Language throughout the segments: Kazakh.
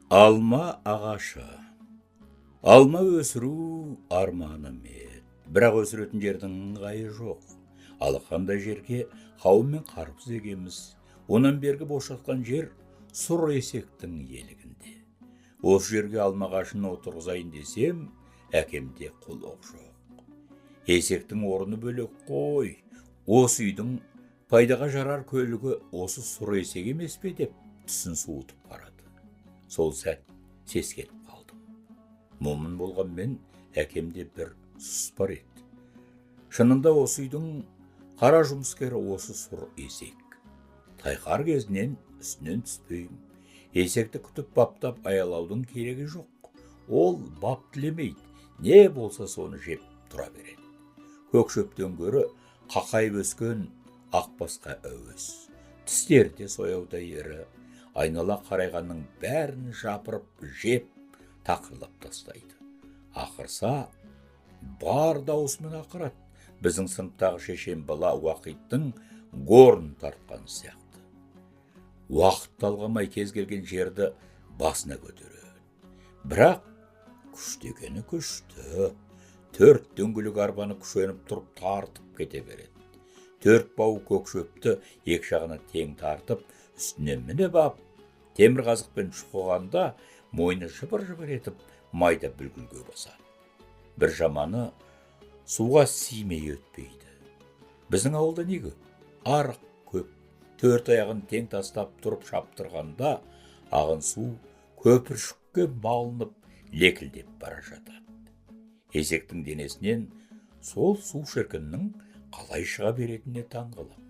Алма ағашы. Алма өсіру арманым еді. Бірақ өсіретін жердің ыңғайы жоқ. Алақандай жерге қауын мен қарбыз егеміз. Онан бергі босатқан жер сұр есектің елігінде. Осы жерге алма ағашын отырғызайын десем, әкемде құлық жоқ. Есектің орны бөлек қой. Осы үйдің пайдаға жарар көлігі осы сұр есек емес пе деп түсін суытып барады. Сол сәт сескеніп қалдым. Момын болған мен әкемде бір сұс бар еді. Шынында осы үйдің қара жұмыскері осы сұр есек. Тайқар кезінен үстінен түспеймін. Есекті күтіп баптап аялаудың керегі жоқ. Ол бап тілемейді, не болса соны жеп тұра береді. Көк шөптен гөрі қақайып өскен ақбасқа әуес. Тістері де сояудай ірі. Айнала қарайғанның бәрін жапырып, жеп, тақырлап тастайды. Ақырса, бар даусымен ақырады. Біздің сыныптағы шешем бала уақиттың горын тартқан сияқты. Уақыт талғамай кез келген жерді басына көтереді. Бірақ күштегені күшті. 4 дөңгелек арбаны күшеніп тұрып тартып кете береді. 4 бау көк шөпті екі жағына тең тартып, үстіне мініп ап, темір қазықпен шұқығанда мойны жыбыр-жыбыр етіп, майда бүлгілге басады. Бір жаманы суға симей өтпейді. Біздің ауылда не көп? Арық көп. 4 аяғын тең тастап тұрып шаптырғанда, ағын су көпіршікке малынып, лекілдеп бара жатады. Есектің денесінен сол су шіркіннің қалай шыға беретініне таң қалам.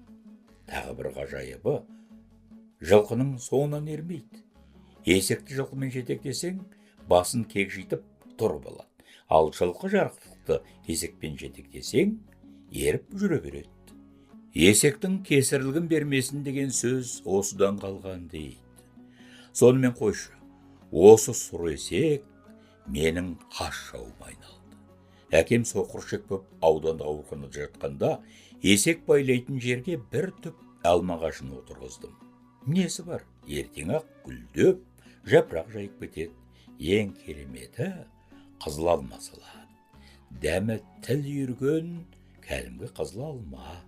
Тағы бір ғажайыбы, жылқының соңынан ермейді. Есекті жылқымен жетектесең, басын кегжитіп тұрып алады. Ал жылқы жарықтықты есекпен жетектесең, еріп жүре береді. Есектің кесірлігін бермесін деген сөз осыдан қалған дейді. Сонымен қойшы, осы сұр есек менің қас жауым айналды. Әкем соқыршек боп ауданда ауруханада жатқанда, есек байлайтын жерге бір түп алма ағашын отырғыздым. Несі бар? Ертең-ақ гүлдеп, жапырақ жайып кетеді. Ең кереметі қызыл алма салады. Дәмі тіл үйірген кәдімгі қызыл алма.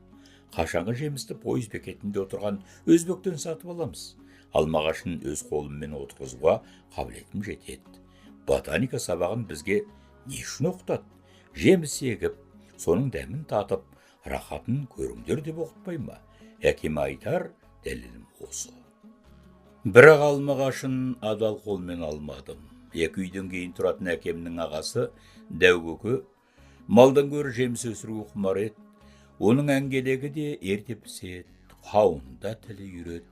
Қашанғы жемісті пойыз бекетінде отырған өзбектен сатып аламыз. Алма ағашын өз қолыммен отырғызуға қабілетім жетеді. Ботаника сабағын бізге не үшін оқытады? Жеміс егіп, соның дәмін татып, рахатын көріңдер деп оқытпай ма? Әкем айтар, дәлелім осы. Бірақ алма ағашын адал қолмен алмадым. 2 үйден кейін тұратын әкемнің ағасы Дәугөке малдан гөрі жеміс өсіруге құмар еді. Оның әңгелегі де ерте піседі, қауында тілі үйреді.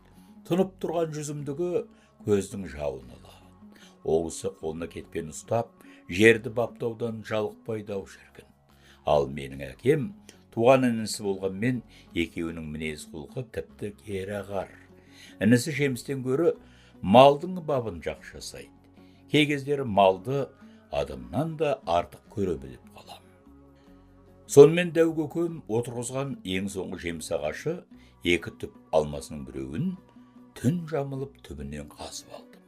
Тұнып тұрған жүзімдігі көздің жауын алады. Оғысы қолына кетпен ұстап, жерді баптаудан жалықпайды ау шіркін. Ал менің әкем туған інісі болғанмен, екеуінің мінез құлқы тіпті кері ағар. Інісі жемістен гөрі малдың бабын жақсы жасайды. Кей кездері малды адамнан да артық көре біліп қалам. Сонымен Дәугөкем отырғызған ең соңғы жеміс ағашы 2 түп алмасының біреуін түн жамылып түбінен қасып алдым.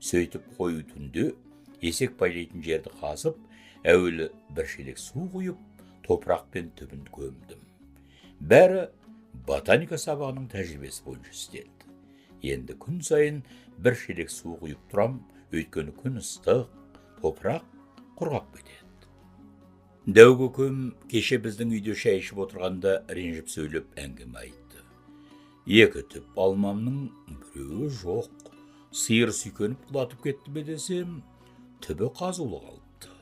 Сөйтіп қою түнде есек байлайтын жерді қазып, әуелі бір шелек су құйып, топырақпен түбін көмдім. Бәрі ботаника сабағының тәжірибесі бойынша істелді. Енді күн сайын бір шелек су құйып тұрам, өйткені күн ыстық, топырақ құрғап кетеді. Дәугөкем кеше біздің үйде шай ішіп отырғанда ренжіп сөйлеп әңгіме айтты. 2 түп алмамның біреуі жоқ. Сиыр сүйкеніп құлатып кетті бе десем, түбі қазулы қалыпты.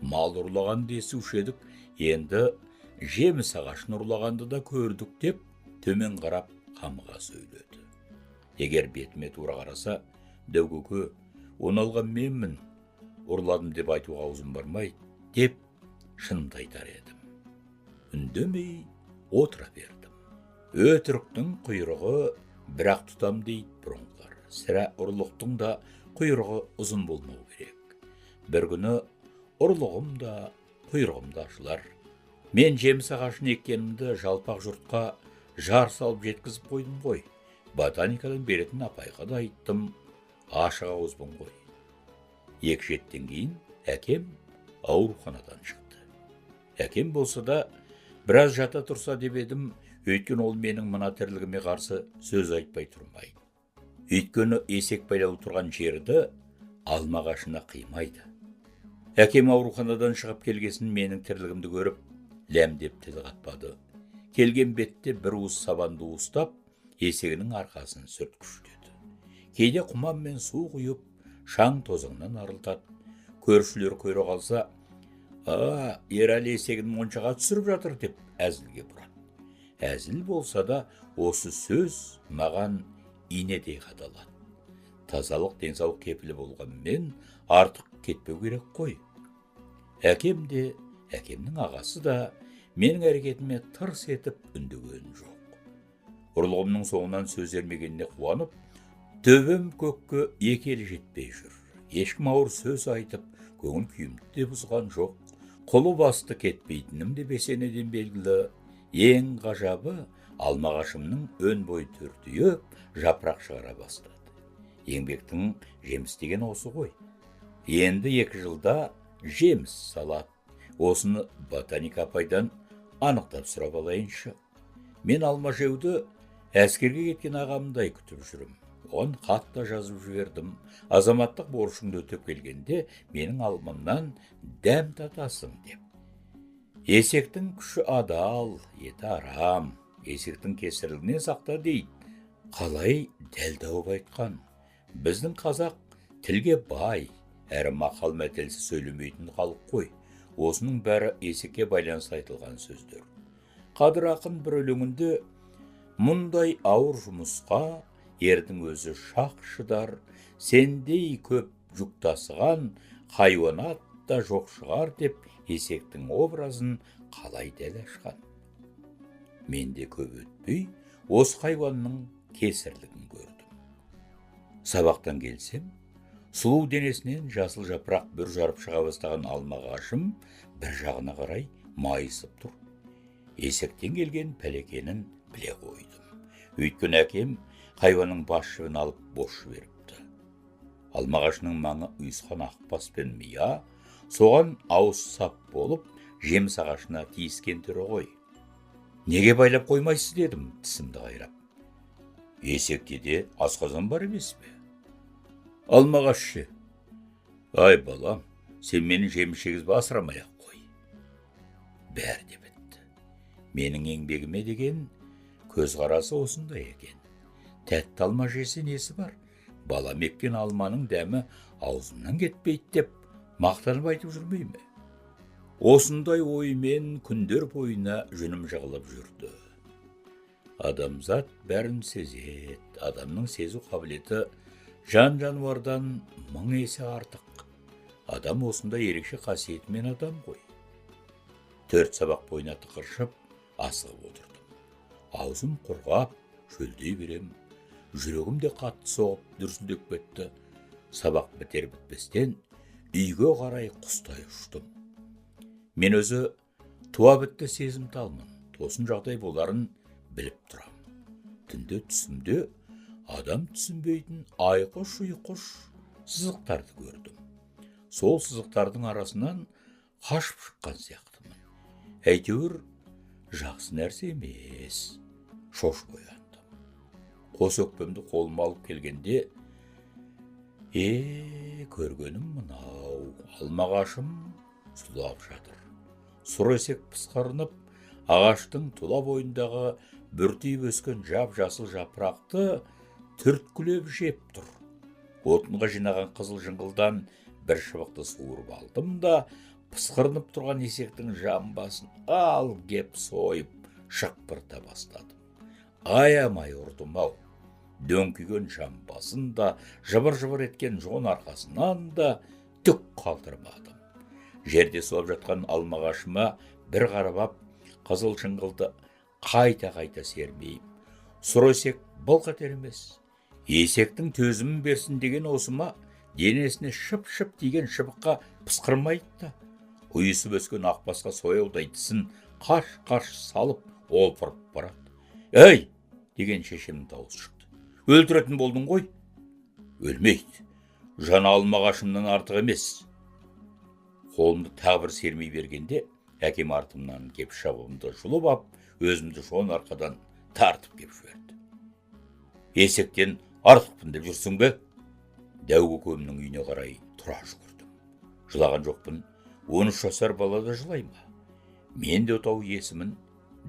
Мал ұрлаған десуші едік, енді жеміс ағашын ұрлағанды да көрдік деп, төмен қарап қамыға сөйледі. Егер бетіме тура қараса, Дәугөке, оны алған менмін, ұрладым деп айтуға аузым бармайды, деп шынымды айтар едім. Үндемей отыра бердім. Өтіріктің құйрығы бірақ тұтам дейді бұрынғылар. Сірә ұрлықтың да құйрығы ұзын болмау керек. Бір күні ұрлығым да, құйрығым да ашылар. Мен жеміс ағашын еккенімді жалпақ жұртқа жар салып жеткізіп қойдым ғой. Ботаникадан беретін апайға да айттым. ашық ауызбын ғой. 2 жеттен кейін әкем ауруханадан шықты. Әкем болса да біраз жата тұрса деп едім, өйткені ол менің мына тірлігіме қарсы сөз айтпай тұрмайды. Өйткені есек байлау тұрған жерді алмағашына қимайды. Әкем ауруханадан шығып келгесін менің тірлігімді көріп, ләм деп тіл қатпады. Келген бетте бір уыс сабанды ұстап, есегінің арқасын сүрткіштеді. Кейде құман мен су құйып, шаң тозыңнан арылтады. Көршілер көре қалса, Ерәлі есегін моншаға түсіріп жатыр деп әзілге бұрады. Әзіл болса да осы сөз маған инедей қадалады. Тазалық денсаулық кепілі болғанмен артық кетпеу керек қой. Әкем де, әкемнің ағасы да менің әрекетіме тырс етіп үндеген жоқ. Ұрлығымның соңынан сөз ермегеніне қуанып, төбем көкке екі елі жетпей жүр. Ешкім ауыр сөз айтып, көңіл күйімді де бұзған жоқ. Құлы басты кетпейтінім де бесенеден белгілі. Ең ғажабы, алмағашымның өн бой төртүйіп, жапырақ шығара бастады. Еңбектің жеміс деген осы ғой. Енді 2 жылда жеміс салады. Осыны ботаник апайдан анықтап сұрап алайыншы. Мен алма жеуді әскерге кеткен ағамдай күтіп жүрім. Оған хат та жазып жібердім. Азаматтық борышыңды өтеп келгенде менің алмамнан дәм татасың деп. Есектің күші адал, еті арам. Есектің кесірлігінен сақта дейді. Қалай дәл тауып айтқан. Біздің қазақ тілге бай, әрі мақал мәтелсі сөйлемейтін халық қой. Осының бәрі есекке байланысты айтылған сөздер. Қадыр ақын бір өлеңінде мұндай ауыр жұмысқа ердің өзі шақ шыдар, сендей көп жүк тасыған хайуанат та жоқ шығар деп есектің образын қалай дәл ашқан. Мен де көп өтпей осы хайуанның кесірлігін көрдім. Сабақтан келсем, сұлу денесінен жасыл жапырақ бүр жарып шыға бастаған алма ағашым бір жағына қарай майысып тұр. Есектен келген пәлекенін біле қойдым. Өйткені әкем хайуанның бас жібін алып бос жіберіпті. Алма ағашының маңы ұйысқан ақбас пен мия, соған ауыз сап болып, жеміс ағашына тиіскен түрі ғой. Неге байлап қоймайсыз дедім, тісімді қайрап. Есекте де асқазан бар емес пе? Алма ағашы. Ай балам, сен мені жеміс жегізбей асырамай-ақ қой. Бәрі де бітті. Менің еңбегіме деген көзқарасы осындай екен. Тәтті алма жесе несі бар? Балам еккен алманың дәмі аузымнан кетпейді деп мақтанып айтып жүрмей ме? Осындай оймен күндер бойына жүнім жығылып жүрді. Адамзат бәрін сезет, адамның сезу қабілеті жан жануардан 1000 есе артық. Адам осында ерекше қасиетімен адам ғой. 4 сабақ бойына тықыршып, асығып отырдым. Аузым құрғап, шөлдей берем. Жүрегім де қатты соғып, дүрсілдеп кетті. Сабақ бітер бітпестен үйге қарай құстай ұштым. Мен өзі туа бітті сезімталмын. Тосын жағдай боларын біліп тұрам. Түнде түсімде адам түсінбейтін айқыш-ұйқыш сызықтарды көрдім. Сол сызықтардың арасынан қашып шыққан сияқтымын. Әйтеуір жақсы нәрсе емес. Шошып ояндым. Қос өкпемді қолыма алып келгенде, көргенім мынау, алма ағашым сұлап жатыр. Сұр есек пысқырынып, ағаштың тұла бойындағы бүртиіп өскен жап-жасыл жапырақты түрткілеп жеп тұр. Отынға жинаған қызыл жыңғылдан бір шыбықты суырып алдым да, пысқырынып тұрған есектің жамбасын ал кеп сойып, шықпырта бастадым. Аямай ұрдым-ау. Дөңкіген жамбасын да, жыбыр-жыбыр еткен жон арқасынан да түк қалдырмадым. Жерде сұлап жатқан алма ағашыма бір қарап ап, қызыл жыңғылды қайта-қайта сермейіп. Сұр есек былқ етер емес. Есектің төзімін берсін деген осыма, денесіне шып-шып тиген шыбыққа пысқырмайды да. Ұйысып өскен ақбасқа сояудай тісін қаш-қаш салып опырып барады. «Ей!» деген шешемнің дауысы шықты. «Өлтіретін болдың ғой?» Өлмейді. Жаны алмағашымнан артық емес. Қолымды тағы бір сермей бергенде, әкем артымнан кеп шабығымды жұлып ап, өзімді жон арқадан тартып кеп жіберді. Есектен артықпын деп жүрсің бе? Дәу көкемнің үйіне қарай тұра жүгірдім. Жылаған жоқпын, 13 жасар бала да жылай ма? Мен де отау есімін,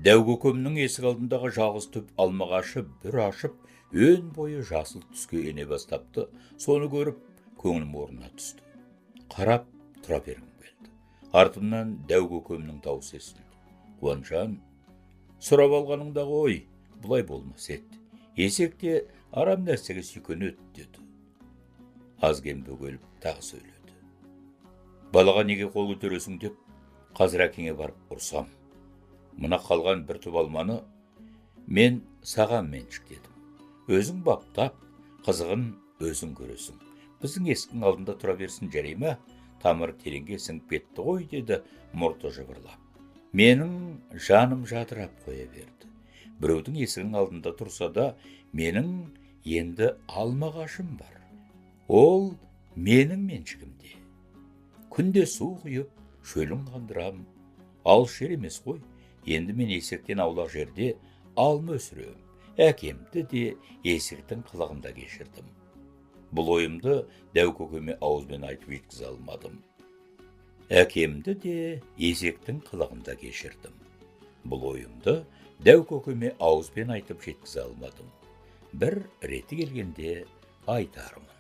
дәу көкемнің есік алдындағы жалғыз түп алмағашы бір ашып, өн бойы жасыл түске ене бастапты. Соны көріп, көңілім орнына түсті. Қарап тұра бергім келді. Артымнан дәу көкемнің дауысы естілді. Қуанжан, сұрап алғаныңдағы ой, бұлай болмас еді. Есек те арам нәрсеге сүйкенеді деді. Аз кем бөгеліп тағы сөйледі. Балаға неге қол көтересің деп, қазір әкеңе барып ұрсам. Мына қалған бір түп алманы мен саған меншік дедім. Өзің баптап, қызығын өзің көресің. Біздің есіктің алдында тұра берсін, жарай ма? Тамыр тереңге сіңіп кетті ғой, деді мұрты жыбырлап. Менің жаным жадырап қоя берді. Біреудің есігінің алдында тұрса да, менің енді алмағашым бар. Ол менің меншігімде. Күнде су құйып, шөлін қандырам. Алыс жер емес қой. Енді мен есектен аулақ жерде алма өсірем. Әкемді де есектің қылығында кешірдім. Бұл ойымды дәу көкеме ауызбен айтып жеткізе алмадым. Әкемді де есектің қылығында кешірдім. Бұл ойымды дәу көкеме ауызбен айтып жеткізе алмадым. Бір реті келгенде айтармын.